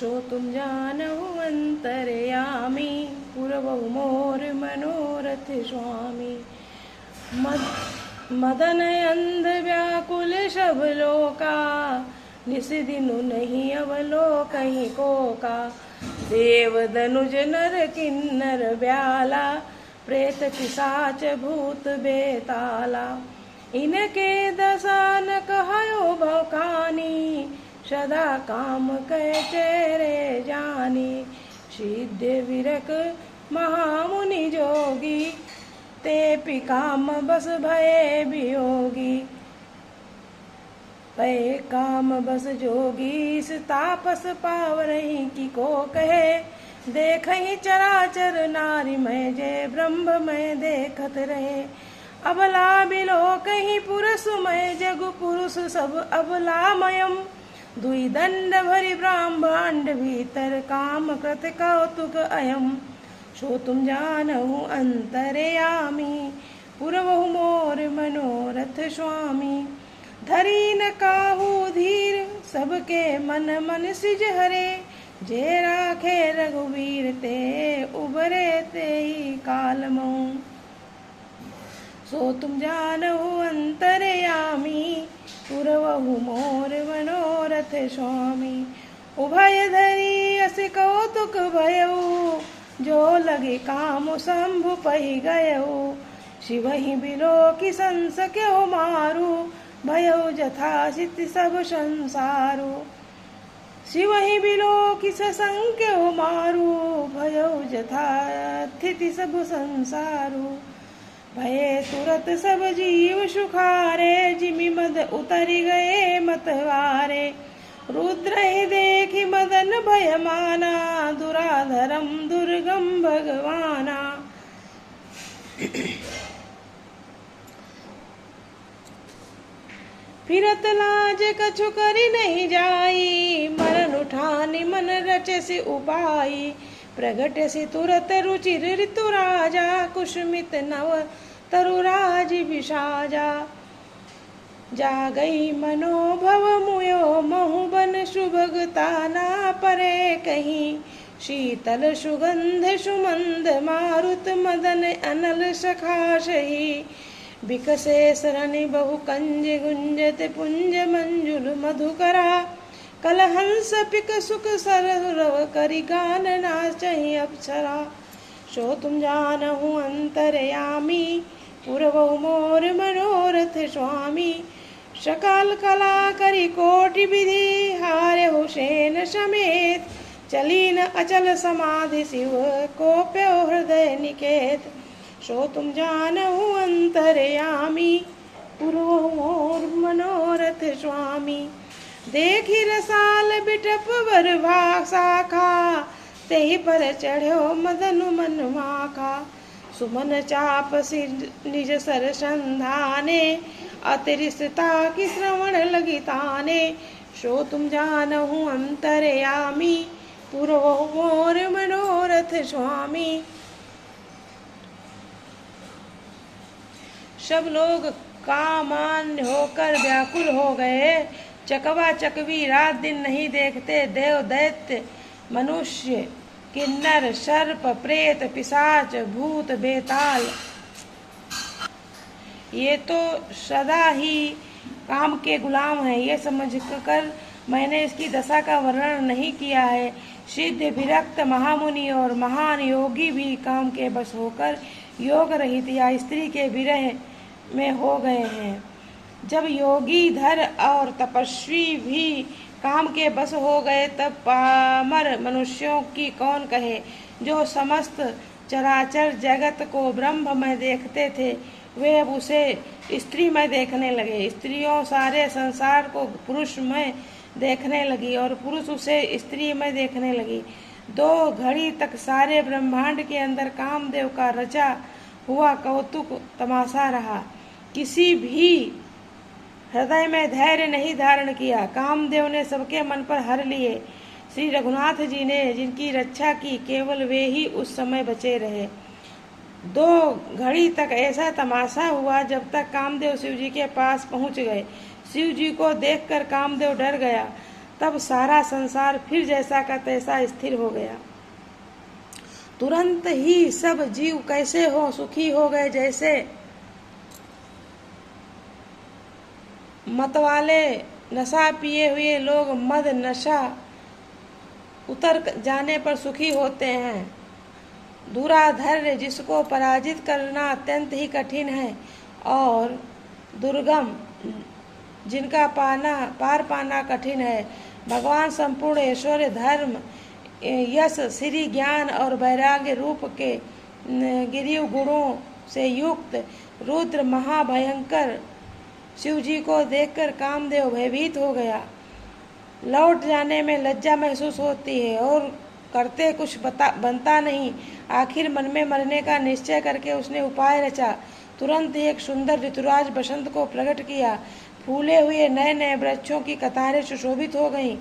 सो तुम जानहु अंतर्यामी, पूरबहु मोर मनोरथ स्वामी। मदन अंध व्याकुल सब लोका, निस दिनु नहीं अवलोकहि कोका। देव दनुज नर किन्नर ब्याला, प्रेत पिशाच भूत बेताला। इनके दशा न कहयो भवकानी, सदा काम कै चेरे जानी। सिद्ध विरक महामुनि जोगी, ते काम बस भये वियोगी। भय काम बस जोगी, तापस पावरही की को कहे। देखहि चराचर नारी मैं, जय ब्रह्म मैं देखत रहे। अबला बिलो कहीं पुरुष मैं, जगु पुरुष सब अबलामयम। दुई दंड भरी ब्रह्मांड भीतर, काम कृत कौतुक अयम। सो तुम जानहु अंतर्यामी, पूरबहु मोर मनोरथ स्वामी। धरी न काहू धीर, सबके मन मन सिज हरे। जे राखे रघुवीर ते, उबरे ते ही काल महु। सो तुम जानहु अंतर्यामी, पूरबहु मोर मनोरथ स्वामी। उभय धरी अस कौतुक भयउ, जो लगे काम शंभु पहि गयउ। शिवहि बिलो की संसक्यो मारू, भयउ जथा सिति सब संसारू। शिवहि बिलो की संक्यो मारू, भयउ जथा स्थिति सब संसारू। भये तुरत सब जीव सुखारे, जिमि मद उतरि गए मतवारे। रुद्र ही देखि मदन भय माना, दुराधरम दुर्गम भगवाना। फिरत लाज कछु करि नहीं जाई, मरण उठानी मन रचसि उपाई। प्रगटसि तुरत रुचिर ऋतु राजा, कुसुमित नव तरुराज विषाजा। जा गई मनोभव मुयो महुबन, सुभगता ना परे कहीं। शीतल सुगंध सुमंद मारुत, मदन अनल सखा सही। बिकसे सरनि बहु कंज गुंजत, पुंज मंजुल मधुकरा। कलहंस पिक सुख सरव करि, गान नाचहि अप्सरा। सो तुम जानहु अंतर्यामी, पूरबहु मोर मनोरथ स्वामी। सकल कला करि कोटि विधि, हारे हुसैन समेत। चली न अचल समाधि शिव, कोप्यो हृदय निकेत। सो तुम जानहु अंतर्यामी, पूरबहु मोर मनोरथ स्वामी। देखि रसाल बिटप वर शाखा, तेहि पर चढ़ो मदनु मन माखा। सुमन चाप सिर निज सर संधाने, अतिरिसता की श्रवण लगी ताने। सो तुम जानहु अंतर्यामी, पूरबहु मोर मनोरथ स्वामी। सब लोग कामान्य होकर व्याकुल हो गए। चकवा चकवी रात दिन नहीं देखते। देव दैत्य मनुष्य किन्नर सर्प प्रेत पिशाच भूत बेताल, ये तो सदा ही काम के गुलाम हैं। ये समझकर मैंने इसकी दशा का वर्णन नहीं किया है। सिद्ध विरक्त महामुनि और महान योगी भी काम के बस होकर योग रहित या स्त्री के विरह में हो गए हैं। जब योगी धर और तपस्वी भी काम के बस हो गए, तब पामर मनुष्यों की कौन कहे। जो समस्त चराचर जगत को ब्रह्म में देखते थे, वे अब उसे स्त्री में देखने लगे। स्त्रियों सारे संसार को पुरुष में देखने लगी और पुरुष उसे स्त्री में देखने लगी। 2 घड़ी तक सारे ब्रह्मांड के अंदर कामदेव का रचा हुआ कौतुक तमाशा रहा। किसी भी हृदय में धैर्य नहीं धारण किया। कामदेव ने सबके मन पर हर लिए। श्री रघुनाथ जी ने जिनकी रक्षा की, केवल वे ही उस समय बचे रहे। 2 घड़ी तक ऐसा तमाशा हुआ जब तक कामदेव शिव जी के पास पहुंच गए। शिव जी को देखकर कामदेव डर गया। तब सारा संसार फिर जैसा का तैसा स्थिर हो गया। तुरंत ही सब जीव कैसे हो सुखी हो गए, जैसे मतवाले नशा पिए हुए लोग मद नशा उतर जाने पर सुखी होते हैं। दुराधर्य जिसको पराजित करना अत्यंत ही कठिन है और दुर्गम जिनका पार पाना कठिन है। भगवान संपूर्ण ऐश्वर्य धर्म यश श्री ज्ञान और वैराग्य रूप के गिरिव गुणों से युक्त रुद्र महाभयंकर शिव जी को देखकर कामदेव भयभीत हो गया। लौट जाने में लज्जा महसूस होती है और करते कुछ बनता नहीं। आखिर मन में मरने का निश्चय करके उसने उपाय रचा। तुरंत ही एक सुंदर ऋतुराज बसंत को प्रकट किया। फूले हुए नए नए वृक्षों की कतारें सुशोभित हो गईं।